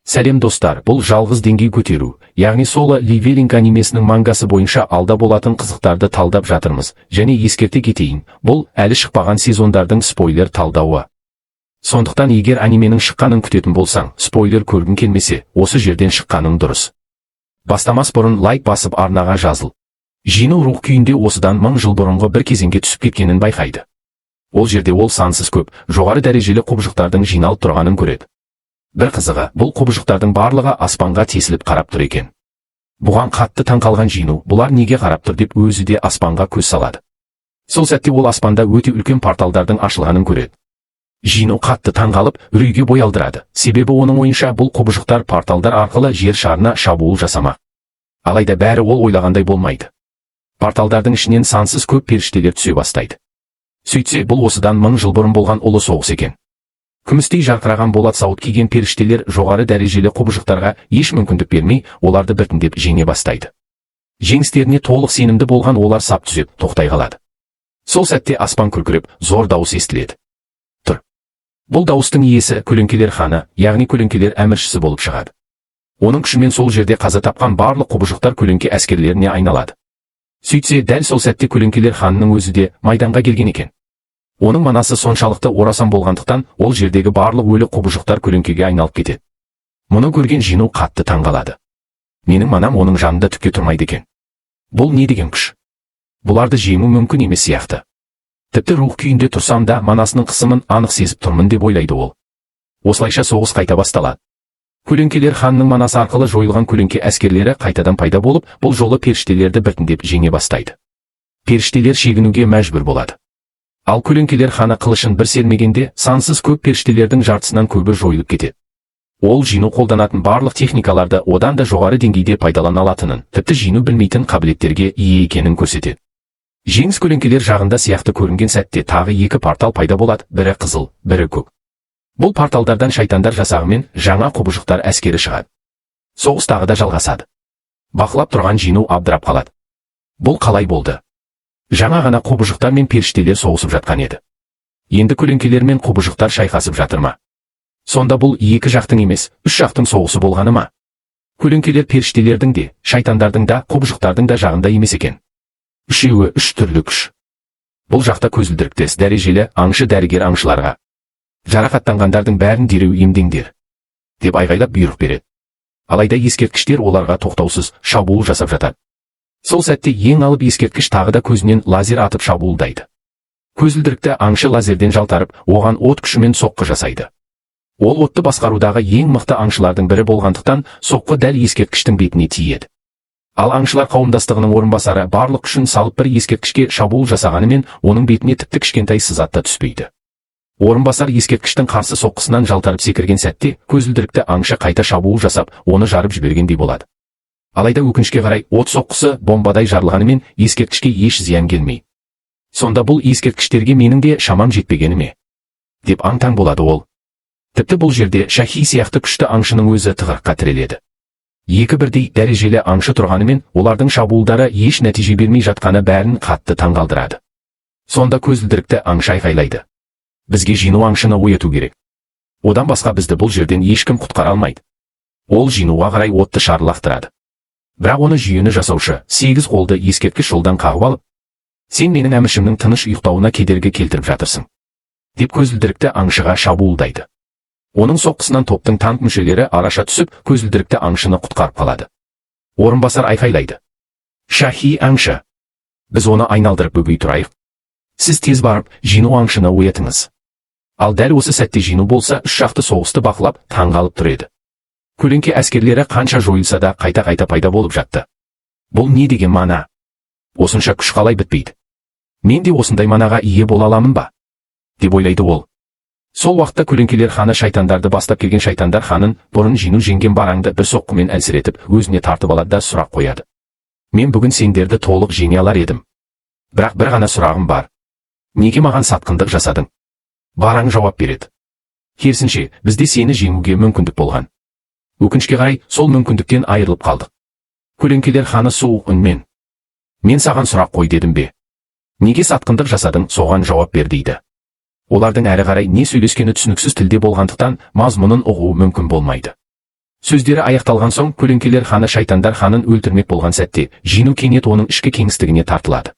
Сәлем достар, бұл жалғыз деңгей көтеру, яғни Solo Leveling анимесінің мангасы бойынша алда болатын қызықтарды талдап жатырмыз, және ескерте кетейін, бұл әлі шықпаған сезондардың спойлер талдауы. Сондықтан егер анименің шыққанын күтетін болсаң, спойлер көргің келмесе, осы жерден шыққаның дұрыс. Бастамас бұрын лайк басып арнаға жазыл. Жину рух күйінде осыдан 1000 жыл бұрынғы бір кезеңге түсіп кеткенін байқайды. Ол жерде ол сансыз көп, жоғары дәрежелі құбыжықтардың жиналып тұрғанын көреді. Бір қызығы, бұл құбыжықтардың барлығы аспанға тесіліп қарап тұр екен. Бұған қатты таңқалған Жину, бұлар неге қарап тұр деп өзі де аспанға көз салады. Сол сәтте ол аспанда өте үлкен порталдардың ашылғанын көреді. Жину қатты таңғалып, үрейге бой алдырады, себебі оның ойынша бұл құбыжықтар порталдар арқылы жер шарына шабуыл жасамақ. Алайда бәрі ол ойлағандай болмайды. Порталдардың ішінен сансыз көп періштелер түсе бастайды. Сөйтсе, бұл осыдан 1000 жыл бұрын болған ұлы соғыс екен. Күмістей жарқыраған болат сауыт киген періштелер жоғары дәрежелі құбыжықтарға еш мүмкіндік бермей, оларды біртіндеп жеңе бастайды. Жеңістеріне толық сенімді болған олар сап түзеп, тоқтай қалады. Сол сәтте аспан күркіреп, зор дауыс естіледі. Тұр. Бұл дауыстың иесі көлеңкелер ханы, яғни көлеңкелер әміршісі болып шығады. Оның күшімен сол жерде қаза тапқан барлық құбыжықтар көлеңке әскерлеріне айналады. Сөйтсе, дәл сол сәтте көлеңкелер ханының өзі де майданға келген екен. Оның манасы соншалықты орасан болғандықтан, ол жердегі барлық өлі құбыжықтар көлеңкеге айналып кетеді. Мұны көрген Жину қатты таңғалады. Менің манам оның жанында түкке тұрмайды екен. Бұл не деген күш? Бұларды жеңу мүмкін емес сияқты. Тіпті рух күйінде тұрсам да манасының қысымын анық сезіп тұрмын деп ойлайды ол. Осылайша соғыс қайта басталады. Көлеңкелер ханның манасы арқылы жойылған көлеңке әскерлері қайтадан пайда болып, бұл жолы періштелерді біртіндеп жеңе бастайды. Періштелер шегінуге мәжбүр болады. Ал көлеңкелер ханы қылышын бір сермегенде, сансыз көп періштелердің жартысынан көбі жойылып кетеді. Ол Жину қолданатын барлық техникаларды одан да жоғары деңгейде пайдалана алатынын, тіпті Жину білмейтін қабілеттерге ие екенін көрсетеді. Жеңіс көлеңкелер жағында сияқты көрінген сәтте тағы 2 портал пайда болады, бірі қызыл, бірі көк. Бұл порталдардан шайтандар жасағы мен жаңа құбыжықтар әскері шығады. Соғыс тағы да жалғасады. Бақылап тұрған Жину абдырап қалады. Бұл қалай болды? Жаңа ғана құбыжықтар мен періштелер соғысып жатқан еді. Енді көлеңкелер мен құбыжықтар шайқасып жатыр ма? Сонда бұл 2 жақтың емес, 3 жақтың соғысы болғаны ма? Көлеңкелер періштелердің де, шайтандардың да, құбыжықтардың да жағында емес екен. Үшеуі 3 түрлі күш. Бұл жақта көзілдіріктес дәрежелі аңшы дәрігер аңшыларға. Жарақаттанғандардың бәрін дереу емдеңдер, деп айғайлап бұйрық береді. Алайда ескерткіштер оларға тоқтаусыз шабуыл жасап жатады. Сол сәтте ең алып ескерткіш тағы да көзінен лазер атып шабуылдайды. Көзілдірікті аңшы лазерден жалтарып, оған от күшімен соққы жасайды. Ол отты басқарудағы ең мықты аңшылардың бірі болғандықтан, соққы дәл ескерткіштің бетіне тиеді. Ал аңшылар қауымдастығының орынбасары барлық күшін салып бір ескерткішке шабуыл жасағанымен, оның бетіне тіпті кішкентай сызат та түспейді. Орынбасар ескерткіштің қарсы соққысынан жалтарып секірген сәтте, көзілдірікті аңшы қайта шабуыл жасап, оны жарып жібергендей болады. Алайда өкінішке қарай, от соққысы бомбадай жарылғанымен ескерткішке еш зиян келмей. Сонда бұл ескерткіштерге менің де шамам жетпегені ме? Деп аң-таң болады ол. Тіпті бұл жерде Шахи сияқты күшті аңшының өзі тығырыққа тіреледі. 2 бірдей дәрежелі аңшы тұрғанымен, олардың шабуылдары еш нәтиже бермей жатқаны бәрін қатты таңғалдырады. Сонда көзілдірікті аңшы айғайлайды. Бізге Жину аңшыны ояту керек. Одан басқа бізді бұл жерден ешкім құтқара алмайды. Ол Жинуға қарай отты шар лақтырады. Бірақ оны жүйені жасаушы 8 қолды ескерткіш жолдан қағып алып, сен менің әміршімнің тыныш ұйықтауына кедергі келтіріп жатырсың, деп көзілдірікті аңшыға шабуылдайды. Оның соққысынан топтың танк мүшелері араша түсіп, көзілдірікті аңшыны құтқарып қалады. Орынбасар айқайлайды. Шахи аңшы, біз оны айналдырып бөгей тұрайық. Сіз тез барып, Жину аңшыны оятыңыз. Ал дәл осы сәтте Жину болса, 3 жақты соғысты бақылап, таңғалып тұр еді. Көлеңке әскерлері қанша жойылса да қайта-қайта пайда болып жатты. Бұл не деген мана? Осынша күш қалай бітпейді? Мен де осындай манаға ие бола аламын ба? Деп ойлайды ол. Сол уақытта көлеңкелер ханы шайтандарды бастап келген шайтандар ханын бұрын Жину жеңген бараңды бір соққымен әлсіретіп, өзіне тартып алады да сұрақ қояды. Мен бүгін сендерді толық жеңе алар едім. Бірақ бір ғана сұрағым бар. Неге маған сатқындық жасадың? Бараң жауап береді. Керісінше, бізде сені жеңуге мүмкіндік болған. Өкінішке қарай, сол мүмкіндіктен айырылып қалдық. Көлеңкелер ханы суық үнмен. Мен саған сұрақ қой дедім бе? Неге сатқындық жасадың, соған жауап бер дейді. Олардың әрі қарай не сөйлескені түсініксіз тілде болғандықтан, мазмұнын ұғу мүмкін болмайды. Сөздері аяқталған соң көлеңкелер ханы шайтандар ханын өлтірмек болған сәтте, Жину кенет оның ішкі кеңістігіне тартылады.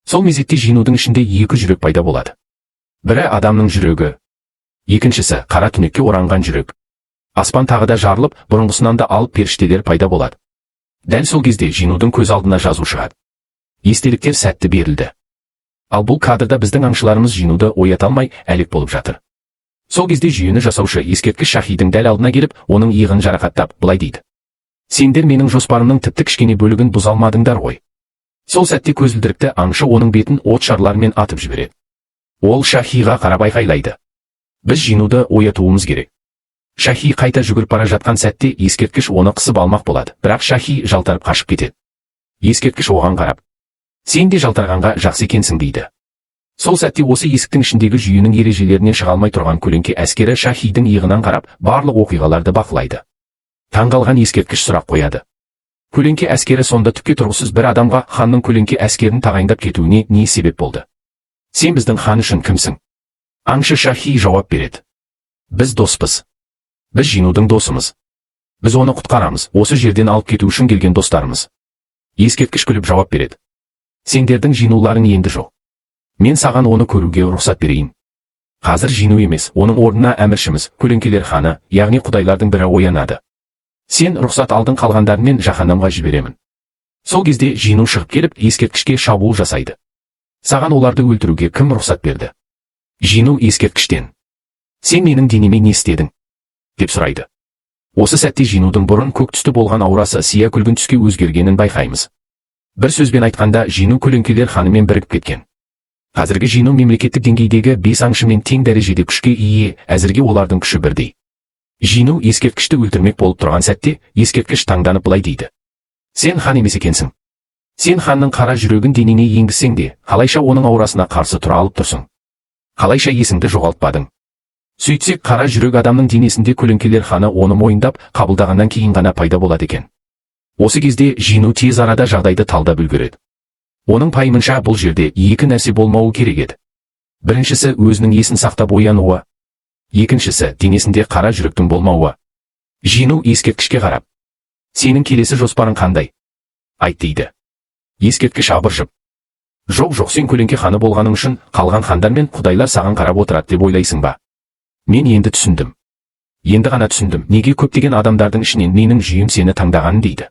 Сол мезетте Жинудың ішінде екі жүрек пайда болады. Бірі адамның жүрегі, екіншісі қара түнекке оранған жүрек. Аспан тағы да жарылып, бұрынғысынан да алып періштелер пайда болады. Дәл сол кезде Жинудың көз алдына жазу шығады. Естеліктер сәтті берілді. Ал бұл кадрда біздің аңшыларымыз Жинуды оята алмай әлек болып жатыр. Сол кезде жүйені жасаушы ескерткіш Шахидің дәл алдына келіп, оның иығын жарақаттап, былай дейді: сендер менің жоспарымның тіпті кішкене бөлігін бұза алмадыңдар ғой. Сол сәтте көзілдірікті аңшы оның бетін от шарларымен атып жібереді. Ол Шахиға қарап айқайлайды: біз Жинуды оятуымыз керек. Шахи қайта жүгіріп бара жатқан сәтте ескерткіш оны қысып алмақ болады, бірақ Шахи жалтарып қашып кетеді. Ескерткіш оған қарап: сен де жалтарғанға жақсы екенсің дейді. Сол сәтте осы есіктің ішіндегі жүйенің ережелерінен шыға алмай тұрған көлеңке әскері Шахидің иығынан қарап, барлық оқиғаларды бақылайды. Таңғалған ескерткіш сұрақ қояды: көлеңке әскері сонда түкке тұрғысыз бір адамға ханның көлеңке әскерін тағайындап кетуіне не себеп болды? Сен біздің хан үшін кімсің? Аңшы Шахи жауап береді: біз доспыз. Біз Жинудың досымыз. Біз оны құтқарамыз, осы жерден алып кету үшін келген достарымыз. Ескерткіш күліп жауап береді: сендердің Жинуларың енді жоқ. Мен саған оны көруге рұқсат берейін. Қазір Жину емес, оның орнына әміршіміз, көлеңкелер ханы, яғни құдайлардың бірі оянады. Сен рұқсат алдың, қалғандарымен жаһаннамға жіберемін. Сол кезде Жину шығып келіп, ескерткішке шабуыл жасайды. Саған оларды өлтіруге кім рұқсат берді? Жину ескерткіштен: сен менің денеме не істедің? деп сұрайды. Осы сәтте Жинудың бұрын көк түсті болған аурасы сия күлгін түске өзгергенін байқаймыз. Бір сөзбен айтқанда, Жину көлеңкелер ханымен бірігіп кеткен. Қазіргі Жину мемлекеттік деңгейдегі 5 аңшымен тең дәрежеде күшке ие, әзірге олардың күші бірдей. Жину ескерткішті өлтірмек болып тұрған сәтте, ескерткіш таңданып былай дейді: сен хан емес екенсің. Сен ханның қара жүрегін денеңе енгізсең де, қалайша оның аурасына қарсы тұра алып тұрсың? Қалайша есіңді жоғалтпадың? Сөйтсек, қара жүрек адамның денесінде көлеңкелер ханы оны мойындап, қабылдағаннан кейін ғана пайда болады екен. Осы кезде Жину тез арада жағдайды талдап үлгереді. Оның пайымынша бұл жерде екі нәрсе болмауы керек еді. Біріншісі өзінің есін сақтап оянуы, екіншісі денесінде қара жүректің болмауы. Жину ескерткішке қарап: сенің келесі жоспарың қандай? Айт дейді. Ескерткіш абыржып: жоқ, сен көлеңке ханы болғаның үшін қалған хандар мен құдайлар саған қарап отырады деп ойлайсың ба? Мен енді түсіндім. Енді ғана түсіндім, неге көптеген адамдардың ішінен менің жүйем сені таңдағанын дейді.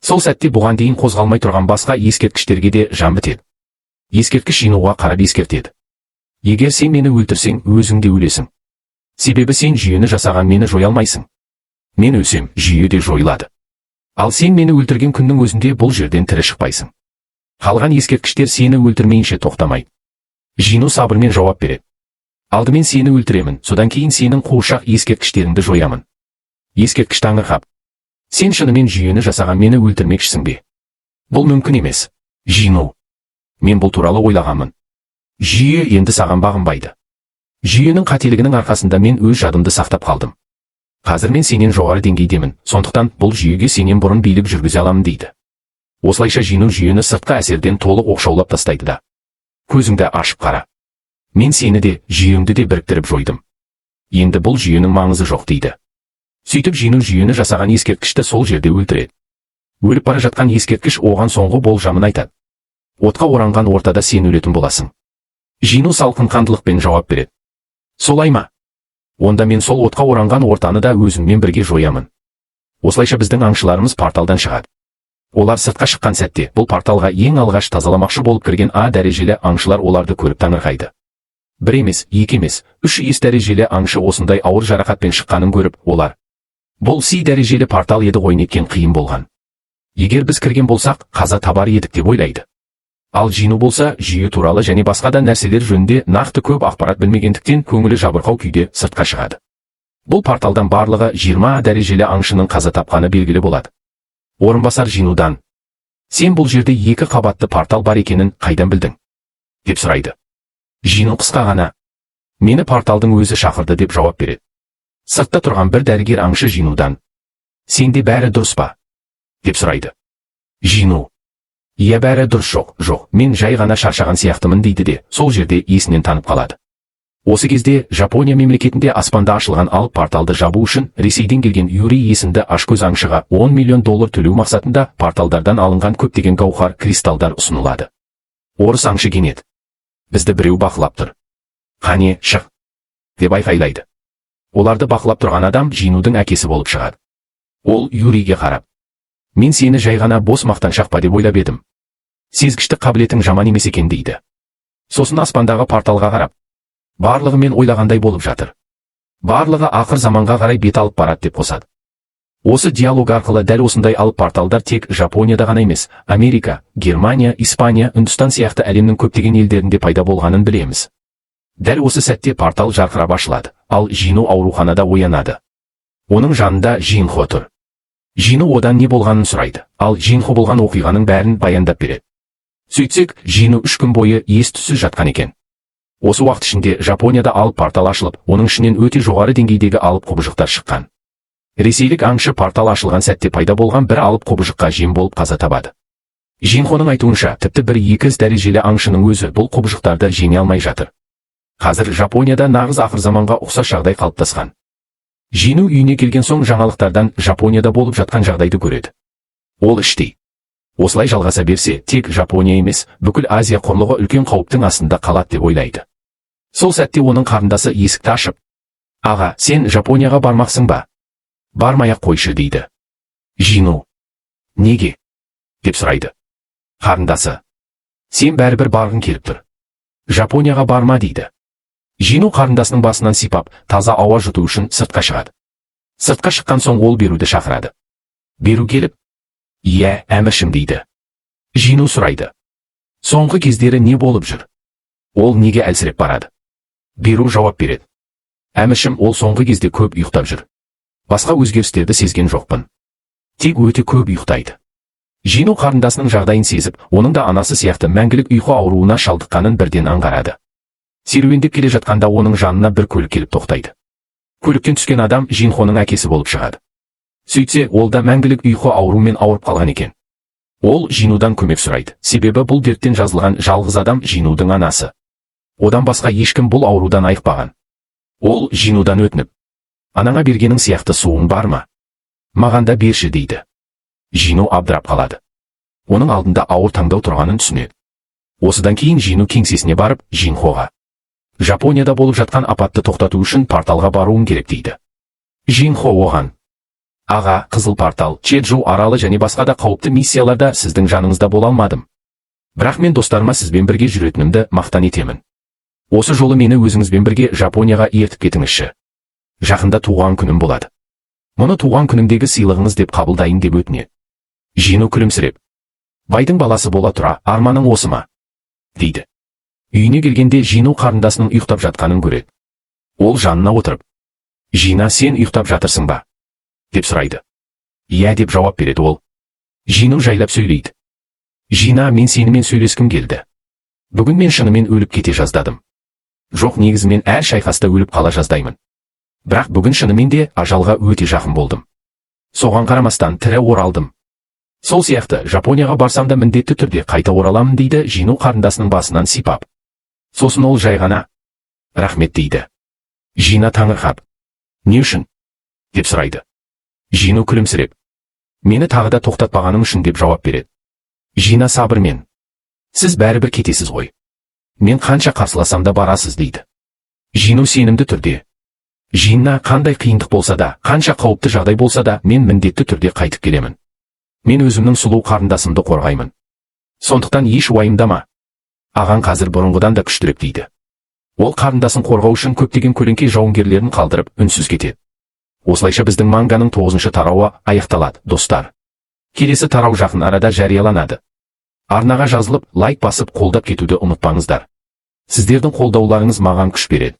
Сол сәтте бұған дейін қозғалмай тұрған басқа ескерткіштерге де жан бітеді. Ескерткіш Жинуға қарап ескертеді: егер сен мені өлтірсең, өзің де өлесің. Себебі сен жүйені жасаған мені жоя алмайсың. Мен өлсем, жүйе де жойылады. Ал сен мені өлтірген күннің өзінде бұл жерден тірі шықпайсың. Қалған ескерткіштер сені өлтірмейінше тоқтамайды. Жину сабырмен жауап береді: алдымен сені өлтіремін, содан кейін сенің қуыршақ ескерткіштеріңді жоямын. Ескерткіш таңырқап: сен шынымен жүйені жасаған мені өлтірмекшісің бе? Бұл мүмкін емес, Жину. Мен бұл туралы ойлағанмын. Жүйе енді саған бағынбайды. Жүйенің қателігінің арқасында мен өз жадымды сақтап қалдым. Қазір мен сенен жоғары деңгейдемін, сондықтан бұл жүйеге сенен бұрын билік жүргізе аламын дейді. Осылайша Жину жүйені сыртқы әсерден толық оқшаулап тастайды да: көзіңді ашып қара. Мен сені де, жүйеңді де біріктіріп жойдым. Енді бұл жүйенің маңызы жоқ дейді. Сөйтіп Жину жүйені жасаған ескерткішті сол жерде өлтіреді. Өліп бара жатқан ескерткіш оған соңғы болжамын айтады: отқа оранған ортада сен өлетін боласың. Жину салқын қандылықпен жауап береді: солай ма? Онда мен сол отқа оранған ортаны да өзіммен бірге жоямын. Осылайша біздің аңшыларымыз порталдан шығады. Олар сыртқа шыққан сәтте, бұл порталға ең алғаш тазаламақшы болып кірген А дәрежелі аңшылар оларды көріп таңырқайды. Бір емес, екі емес, 3 ес дәрежелі аңшы осындай ауыр жарақатпен шыққанын көріп, олар: бұл С дәрежелі портал еді ғой, неткен қиын болған. Егер біз кірген болсақ, қаза табар едік деп ойлайды. Ал Жину болса, жүйе туралы және басқа да нәрселер жөнінде нақты көп ақпарат білмегендіктен көңілі жабырқау күйде сыртқа шығады. Бұл порталдан барлығы 20 дәрежелі аңшының қаза тапқаны белгілі болады. Орынбасар Жинудан: сен бұл жерде 2 қабатты портал бар екенін қайдан білдің? деп сұрайды. Жину қысқа ғана: мені порталдың өзі шақырды деп жауап береді. Сыртта тұрған бір дәрігер аңшы Жинудан: сенде бәрі дұрыс па? деп сұрайды. Жину: иә, бәрі дұрыс. Жоқ, мен жай ғана шаршаған сияқтымын дейді де, сол жерде есінен танып қалады. Осы кезде Жапония мемлекетінде аспанда ашылған алып порталды жабу үшін Ресейден келген Юрий есімді ашкөз аңшыға $10 миллион төлеу мақсатында порталдардан алынған көптеген гауһар кристалдар ұсынылады. Орыс аңшы кенет: "Бізді біреу бақылап тұр. Қане, шық!" деп айқайлайды. Оларды бақылап тұрған адам Жинудың әкесі болып шығады. Ол Юрийге қарап: "Мен сені жай ғана бос мақтаншақ па деп ойлап едім. Сезгіштік қабілетің жаман емес екен" дейді. Сосын аспандағы порталға қарап: "Барлығы мен ойлағандай болып жатыр. Барлығы ақыр заманға қарай бет алып барады" деп қосады. Осы диалог арқылы дәл осындай алып порталдар тек Жапонияда ғана емес, Америка, Германия, Испания, Үндістан сияқты әлемнің көптеген елдерінде пайда болғанын білеміз. Дәл осы сәтте портал жарқырап ашылады, ал Жину ауруханада оянады. Оның жанында Жинхо тұр. Жину одан не болғанын сұрайды, ал Жинхо болған оқиғаның бәрін баяндап береді. Сөйтсек, Жину 3 күн бойы ес-түссіз жатқан екен. Осы уақыт ішінде Жапонияда алып портал ашылып, оның ішінен өте жоғары деңгейдегі алып құбыжықтар шыққан. Ресейлік аңшы портал ашылған сәтте пайда болған бір алып құбыжыққа жем болып қаза табады. Жинхоның айтуынша, тіпті бір 2 дәрежелі аңшының өзі бұл құбыжықтарды жеңе алмай жатыр. Қазір Жапонияда нағыз ақыр заманға ұқсас жағдай қалыптасқан. Жину үйіне келген соң жаңалықтардан Жапонияда болып жатқан жағдайды көреді. Ол іштей: осылай жалғаса берсе, тек Жапония емес, бүкіл Азия құрлығы үлкен қауіптің астында қалады деп ойлайды. Сол сәтте оның қарындасы есікті ашып: "Аға, сен Жапонияға бармақсың ба? Бармай-ақ қойшы" дейді. Жину: "Неге?" деп сұрайды. Қарындасы: "Сен бәрібір барғың келіп тұр. Жапонияға барма" дейді. Жину қарындасының басынан сипап, таза ауа жұту үшін сыртқа шығады. Сыртқа шыққан соң ол Беруді шақырады. Беру келіп: "Иә, әміршім" дейді. Жину сұрайды: "Соңғы кездері не болып жүр? Ол неге әлсіреп барады?" Беру жауап береді: "Әміршім, ол соңғы кезде көп ұйықтап жүр. Басқа өзгерістерді сезген жоқпын. Тек өте көп ұйықтайды." Жину қарындасының жағдайын сезіп, оның да анасы сияқты мәңгілік ұйқы ауруына шалдыққанын бірден аңғарады. Серуендеп келе жатқанда оның жанына бір көлік келіп тоқтайды. Көліктен түскен адам Жинхоның әкесі болып шығады. Сөйтсе, ол да мәңгілік ұйқы аурумен ауырып қалған екен. Ол Жинудан көмек сұрайды, себебі бұл дерттен жазылған жалғыз адам Жинудың анасы. Одан басқа ешкім бұл аурудан айықпаған. Ол Жинудан өтініп: "Анаңа бергенің сияқты суың бар ма? Маған да берші" дейді. Жину абдырап қалады. Оның алдында ауыр таңдау тұрғанын түсінеді. Осыдан кейін Жину кеңсесіне барып, Жинхоға: "Жапонияда болып жатқан апатты тоқтату үшін порталға баруым керек" дейді. Жинхо оған: "Аға, қызыл портал, Чеджу аралы және басқа да қауіпті миссияларда сіздің жаныңызда бола алмадым. Бірақ мен достарыма сізбен бірге жүретінімді мақтан етемін. Осы жолы мені өзіңізбен бірге Жапонияға ертіп кетіңізші. Жақында туған күнім болады. Мұны туған күнімдегі сыйлығыңыз деп қабылдайын" деп өтінеді. Жину күлімсіреп: "Байдың баласы бола тұра, арманың осы ма?" дейді. Үйіне келгенде Жину қарындасының ұйықтап жатқанын көреді. Ол жанына отырып: "Жина, сен ұйықтап жатырсың ба?" деп сұрайды. "Иә" деп жауап береді ол. Жину жайлап сөйлейді: "Жина, мен сенімен сөйлескім келді. Бүгін мен шынымен өліп кете жаздадым. Жоқ, негізі мен әр шайқаста өліп қала жаздаймын. Бірақ бүгін шынымен де ажалға өте жақын болдым. Соған қарамастан тірі оралдым. Сол сияқты Жапонияға барсам да міндетті түрде қайта ораламын" дейді Жину қарындасының басынан сипап. Сосын ол жай ғана: "Рахмет" дейді. Жина таңырқап: "Не үшін?" деп сұрайды. Жину күлімсіреп: "Мені тағы да тоқтатпағаның үшін" деп жауап береді. Жина сабырмен: "Сіз бәрібір кетесіз ғой. Мен қанша қарсыласам да барасыз" дейді. Жину сенімді түрде: "Жина, қандай қиындық болса да, қанша қауіпті жағдай болса да, мен міндетті түрде қайтып келемін. Мен өзімнің сұлу қарындасымды қорғаймын. Сондықтан еш уайымдама. Аған қазір бұрынғыдан да күштірек" дейді. Ол қарындасын қорғау үшін көптеген көлеңке жауынгерлерін қалдырып үнсіз кетеді. Осылайша біздің манганың 9-шы тарауы аяқталады, достар. Келесі тарау жақын арада жарияланады. Арнаға жазылып, лайк басып қолдап кетуді ұмытпаңыздар. Сіздердің қолдауларыңыз маған күш береді.